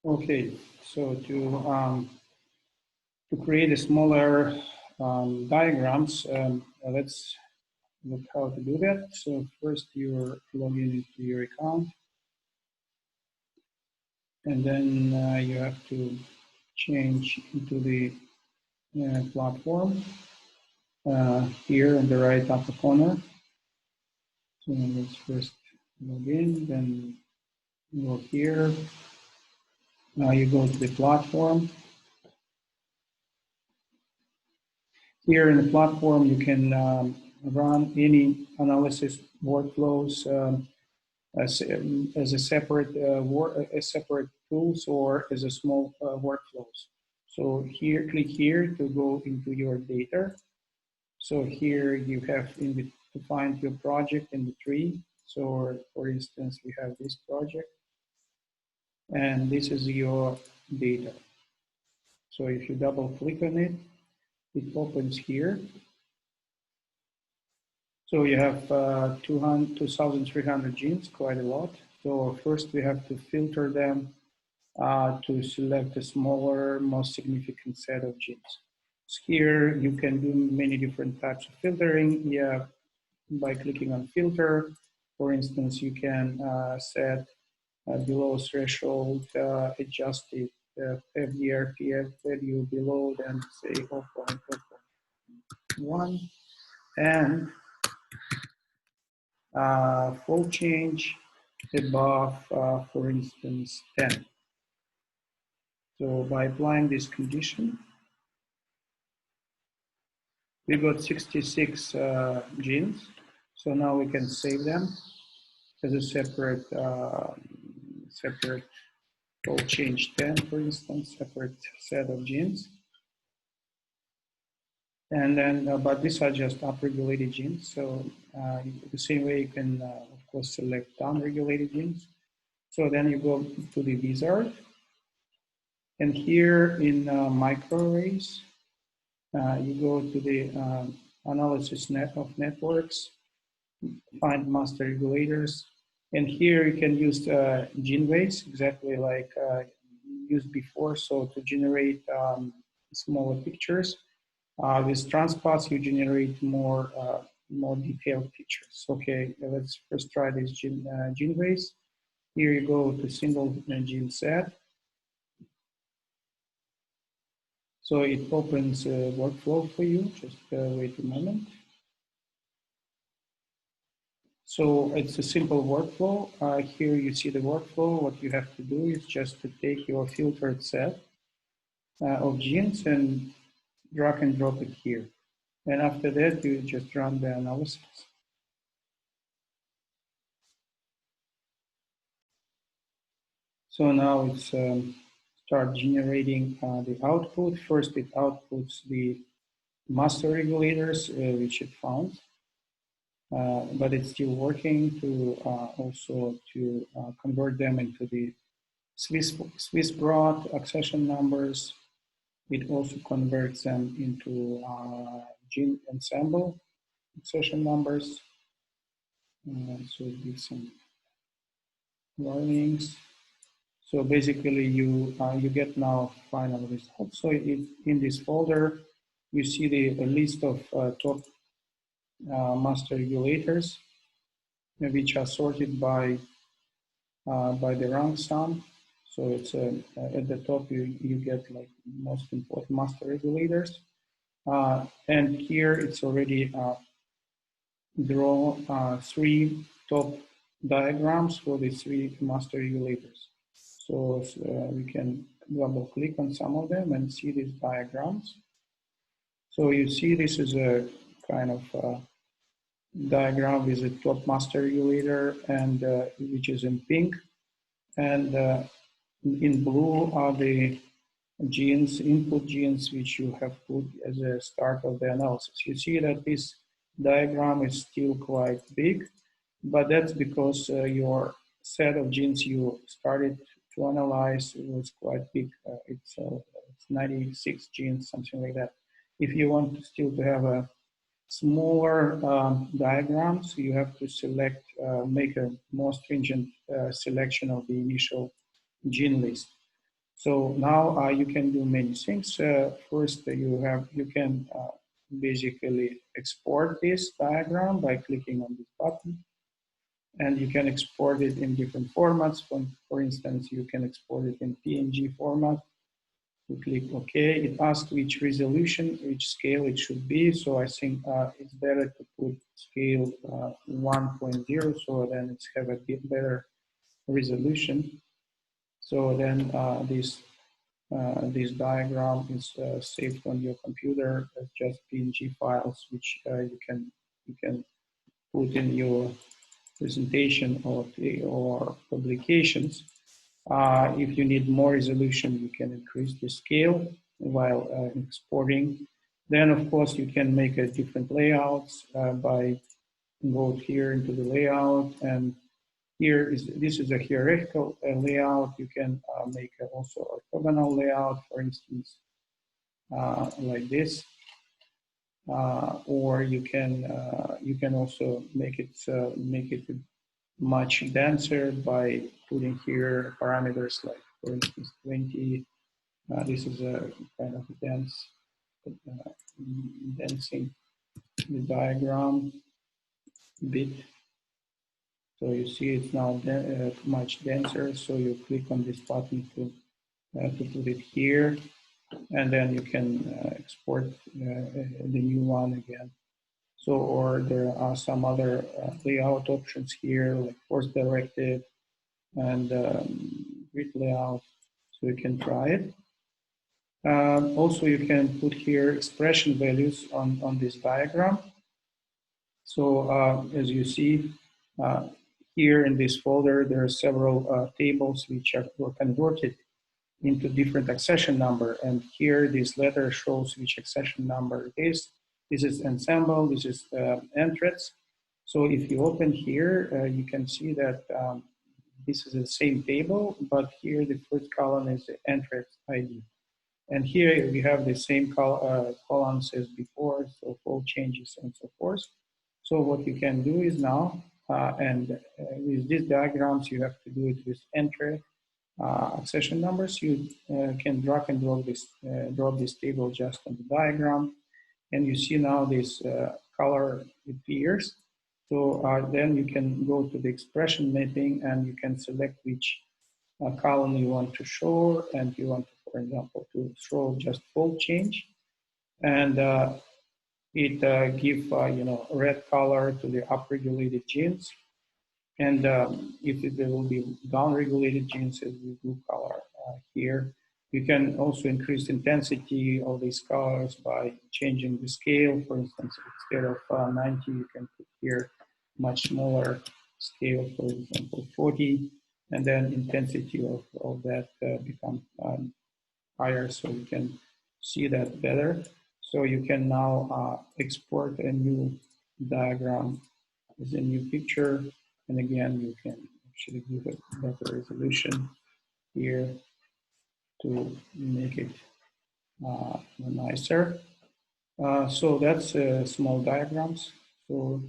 Okay, so to create a smaller diagrams, let's look how to do that. So first you're logging into your account, and then you have to change into the platform here in the right upper corner. So let's first log in, then go here. Now you go to the platform. Here in the platform, you can run any analysis workflows as a separate tools or as a small workflows. So here, click here to go into your data. So here you have to find your project in the tree. So for instance, we have this project, and this is your data. So if you double click on it, it opens here. So you have 2,300 genes, quite a lot. So first we have to filter them to select a smaller, most significant set of genes. So here you can do many different types of filtering. Yeah, by clicking on filter, for instance, you can set below threshold adjusted FDRPF value below, then say 0.1, and fold change above, for instance, 10. So by applying this condition, we got 66 genes. So now we can save them as a separate fold change 10, for instance, separate set of genes. And then, but these are just upregulated genes. So the same way you can, of course, select downregulated genes. So then you go to the wizard. And here in microarrays, you go to the analysis of networks, find master regulators. And here you can use geneways, exactly like used before. So to generate smaller pictures. With transpots, you generate more detailed pictures. Okay, let's first try this geneways. Here you go to single gene set. So it opens a workflow for you. Just wait a moment. So it's a simple workflow. Here you see the workflow. What you have to do is just to take your filtered set of genes and drag and drop it here. And after that, you just run the analysis. So now it's start generating the output. First, it outputs the master regulators, which it found. But it's still working to also to convert them into the Swiss broad accession numbers. It also converts them into gene ensemble accession numbers. So it gives some warnings. So basically, you get now final results. So in this folder, you see the list of top master regulators, which are sorted by the rank sum. So it's at the top you get like most important master regulators, and here it's already draw 3 top diagrams for the 3 master regulators. So we can double click on some of them and see these diagrams. So you see this is a kind of diagram with a top master regulator, and which is in pink, and in blue are the genes, input genes, which you have put as a start of the analysis. You see that this diagram is still quite big, but that's because your set of genes you started to analyze was quite big. It's 96 genes, something like that. If you want still to have a smaller diagrams, you have to select, make a more stringent selection of the initial gene list. So now you can do many things. First, you can basically export this diagram by clicking on this button, and you can export it in different formats. For instance, you can export it in PNG format. You click OK. It asks which resolution, which scale it should be. So I think it's better to put scale 1.0, so then it's have a bit better resolution. So then this diagram is saved on your computer as just PNG files, which you can put in your presentation or publications. If you need more resolution, you can increase the scale while exporting. Then, of course, you can make a different layouts by go here into the layout, and this is a hierarchical layout. You can make also orthogonal layout, for instance, like this, or you can also make it much denser by putting here parameters like, for instance, 20. This is a kind of dense densing the diagram a bit. So you see it's now much denser. So you click on this button to put it here, and then you can export the new one again. So, or there are some other layout options here, like force directed and grid layout. So you can try it. Also, you can put here expression values on this diagram. So as you see here in this folder, there are several tables which were converted into different accession number. And here this letter shows which accession number it is. This is ensemble, this is entrance. So if you open here, you can see that this is the same table, but here the first column is the entrance ID. And here we have the same columns as before, so fold changes and so forth. So what you can do is now, with these diagrams, you have to do it with entry accession numbers. You can drag and drop this table just on the diagram, and you see now this color appears. So then you can go to the expression mapping, and you can select which column you want to show, and you want, for example, to show just fold change, and it give red color to the upregulated genes, and if there will be downregulated genes, it will blue color here. You can also increase intensity of these colors by changing the scale. For instance, instead of 90, you can put here much smaller scale, for example, 40, and then intensity of that become higher, so you can see that better. So you can now export a new diagram as a new picture, and again, you can actually give it better resolution here to make it nicer. So that's small diagrams. So